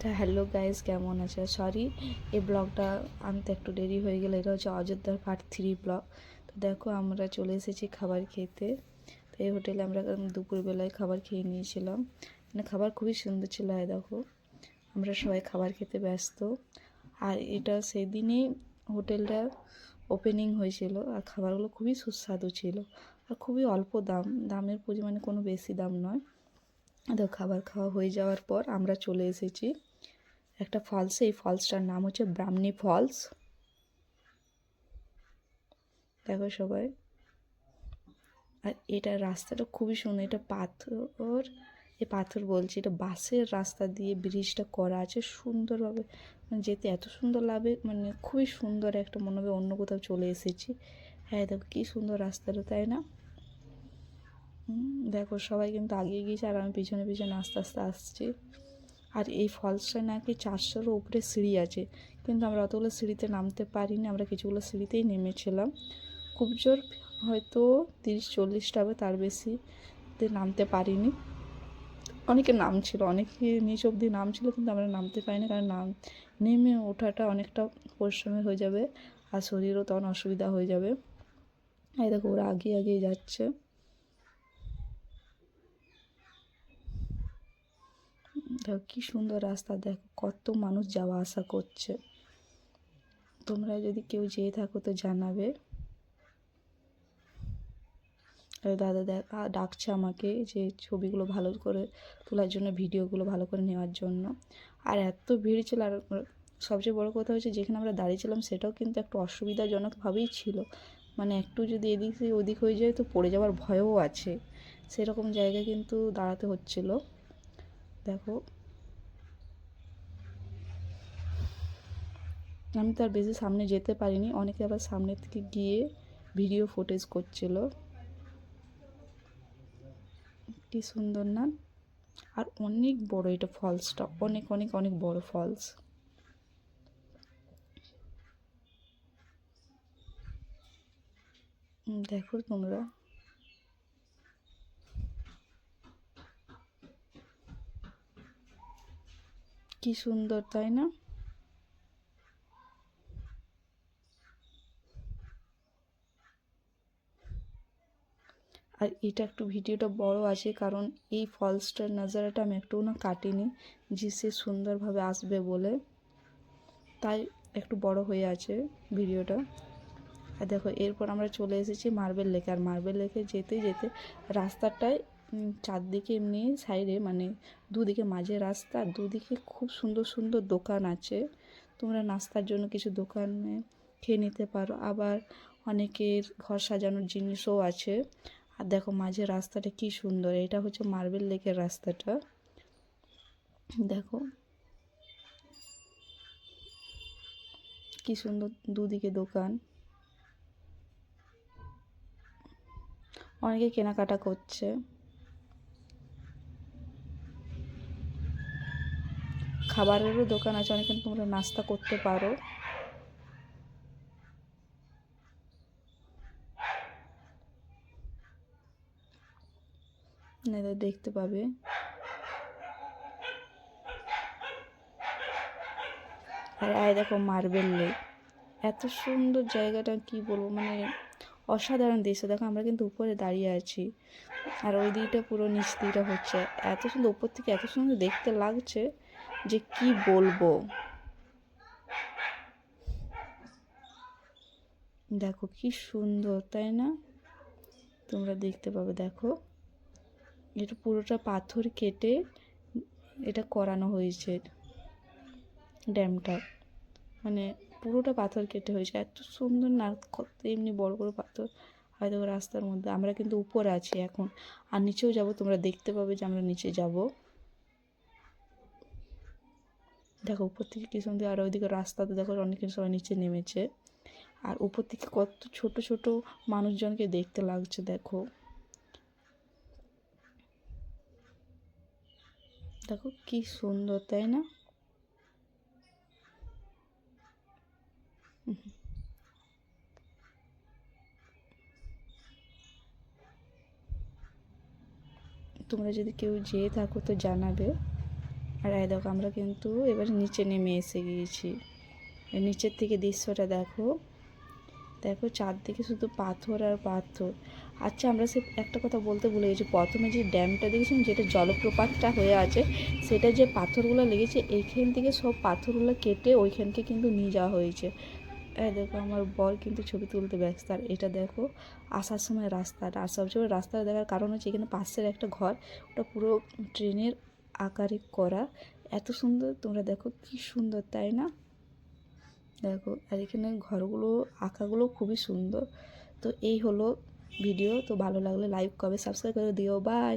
তা hello guys, কেমন আছে? সরি, এই ব্লগটা আনতে একটু দেরি হয়ে গেল। এটা হচ্ছে অযোধ্যার পার্ট 3 ব্লগ। তো দেখো, আমরা চলে এসেছি খাবার খেতে। তো এই হোটেলে আমরা দুপুরবেলায় খাবার খেয়ে নিয়েছিলাম। মানে খাবার খুবই সুন্দর ছিল। আর দেখো, আমরা সবাই খাবার খেতে ব্যস্ত। আর এটা সেদিনই হোটেলটা ওপেনিং হয়েছিল। আর খাবারগুলো খুবই সুস্বাদু ছিল। আর খুবই অল্প দামের পরিমাণে কোনো বেশি দাম নয়। তো খাবার খাওয়া হয়ে যাওয়ার পর আমরা চলে এসেছি একটা ফলসে। এই ফলসটার নাম হচ্ছে ব্রাহ্মণী ফলস। দেখো সবাই। আর এটা রাস্তাটা খুবই সুন্দর। এটা পাথর, পাথর বলছি, এটা বাঁশের রাস্তা দিয়ে ব্রিজটা করা আছে সুন্দরভাবে। মানে যেতে এত সুন্দর লাগে, মানে খুবই সুন্দর একটা, মনে হবে অন্য কোথাও চলে এসেছি। হ্যাঁ দেখো কী সুন্দর রাস্তাটা, তাই না? দেখো সবাই কিন্তু আগিয়ে গিয়েছে আর আমি পিছনে পিছনে আস্তে আস্তে আসছি। আর এই ফলসটা নাকি 400-এরও উপরে সিঁড়ি আছে, কিন্তু আমরা অতগুলো সিঁড়িতে নামতে পারিনি। আমরা কিছুগুলো সিঁড়িতেই নেমেছিলাম। খুব জোর হয়তো 30-40টা হবে, তার বেশিতে নামতে পারিনি। অনেকে নামছিল, অনেকে নিচ অবধি নামছিল, কিন্তু আমরা নামতে পারিনি, কারণ নেমে ওঠাটা অনেকটা পরিশ্রমের হয়ে যাবে আর শরীরও তখন অসুবিধা হয়ে যাবে। এই দেখো ওরা আগিয়ে আগিয়ে যাচ্ছে। দেখো কী সুন্দর রাস্তা, দেখো কত মানুষ যাওয়া আসা করছে। তোমরা যদি কেউ যেয়ে থাকো তো জানাবে। দাদা ডাকছে আমাকে যে ছবিগুলো ভালো করে তোলার জন্য, ভিডিওগুলো ভালো করে নেওয়ার জন্য। আর এত ভিড় ছিল। আর সবচেয়ে বড় কথা হচ্ছে, যেখানে আমরা দাঁড়িয়েছিলাম সেটাও কিন্তু একটু অসুবিধাজনকভাবেই ছিল। মানে একটু যদি এদিক থেকে ওদিক হয়ে যায় তো পড়ে যাওয়ার ভয়ও আছে, সেরকম জায়গায় কিন্তু দাঁড়াতে হচ্ছিল। দেখো, আমি তো আর বেশি সামনে যেতে পারিনি। অনেকে আবার সামনে থেকে গিয়ে ভিডিও ফুটেজ করছিল। কি সুন্দর না? আর অনেক বড় এটা ফলসটা, অনেক অনেক অনেক বড় ফলস। দেখো তোমরা, কি সুন্দর, তাই না? আর এটা একটু ভিডিওটা বড় আছে, কারণ এই ফলসটার নজারাটা আমি একটু না কাটিনি, যে সে সুন্দরভাবে আসবে বলে, তাই একটু বড় হয়ে আছে ভিডিওটা। আর দেখো, এরপর আমরা চলে এসেছি মার্বেল লেকে। আর মার্বেল লেকে যেতে যেতে রাস্তাটায় চারদিকে এমনি সাইডে, মানে দুদিকে মাঝে রাস্তা, দুদিকে খুব সুন্দর সুন্দর দোকান আছে। তোমরা নাস্তার জন্য কিছু দোকানে খেয়ে নিতে পারো, আবার অনেকের ঘর সাজানোর জিনিসও আছে। আর দেখো মাঝে রাস্তাটা কি সুন্দর, এটা হচ্ছে মার্বেল লেকের রাস্তাটা। দেখো কি সুন্দর, দুদিকে দোকান, অনেকে কেনাকাটা করছে। খাবারেরও দোকান আছে, অনেকে তোমরা নাস্তা করতে পারো। দেখতে পাবে। আর আয় দেখো মার্বেল লেক, এত সুন্দর জায়গাটা, কি বলবো, মানে অসাধারণ দৃশ্য। দেখো আমরা কিন্তু উপরে দাঁড়িয়ে আছি, আর ওই দিকটা পুরো নিচ দিকটা হচ্ছে এত সুন্দর, উপর থেকে এত সুন্দর দেখতে লাগছে যে কি বলবো। দেখো কি সুন্দর, তাই না? তোমরা দেখতে পাবে। দেখো এটা পুরোটা পাথর কেটে এটা করানো হয়েছে ড্যামটা, মানে পুরোটা পাথর কেটে হয়েছে। এত সুন্দর না, কত এমনি বড় বড় পাথর। হয়তো রাস্তার মধ্যে আমরা কিন্তু উপরে আছি এখন, আর নিচেও যাব, তোমরা দেখতে পাবে যে আমরা নিচে যাব। দেখো উপর থেকে কি সুন্দর। আর ওইদিকে রাস্তাতে দেখো অনেকে সবাই নিচে নেমেছে। আর উপর থেকে কত ছোট ছোট মানুষজনকে দেখতে লাগছে। দেখো দেখো কি সুন্দর, তাই না? তোমরা যদি কেউ যেয়ে থাকো তো জানাবে। আর এই দেখো আমরা কিন্তু এবার নিচে নেমে এসে গিয়েছি। এই নিচের থেকে দৃশ্যটা দেখো, দেখো চারদিকে শুধু পাথর আর পাথর। আচ্ছা আমরা সে একটা কথা বলতে ভুলে গেছি, প্রথমে যে ড্যামটা দেখেছিলাম যেটা জলপ্রপাতটা হয়ে আছে, সেটা যে পাথরগুলো লেগেছে এইখান থেকে সব পাথরগুলো কেটে ওইখানকে কিন্তু নিয়ে যাওয়া হয়েছে। এই দেখো আমার বর কিন্তু ছবি তুলতে ব্যস্ত। আর এটা দেখো আসার সময় রাস্তাটা, আর সবসময় রাস্তাটা দেখার কারণ হচ্ছে এখানে পাশের একটা ঘর, ওটা পুরো ট্রেনের আকারে করা, এত সুন্দর। তোমরা দেখো কি সুন্দর, তাই না? দেখো আর এখানে ঘরগুলো আঁকাগুলো খুবই সুন্দর। তো এই হলো ভিডিও। তো ভালো লাগলে লাইক কমেন্ট সাবস্ক্রাইব করে দিও। বাই।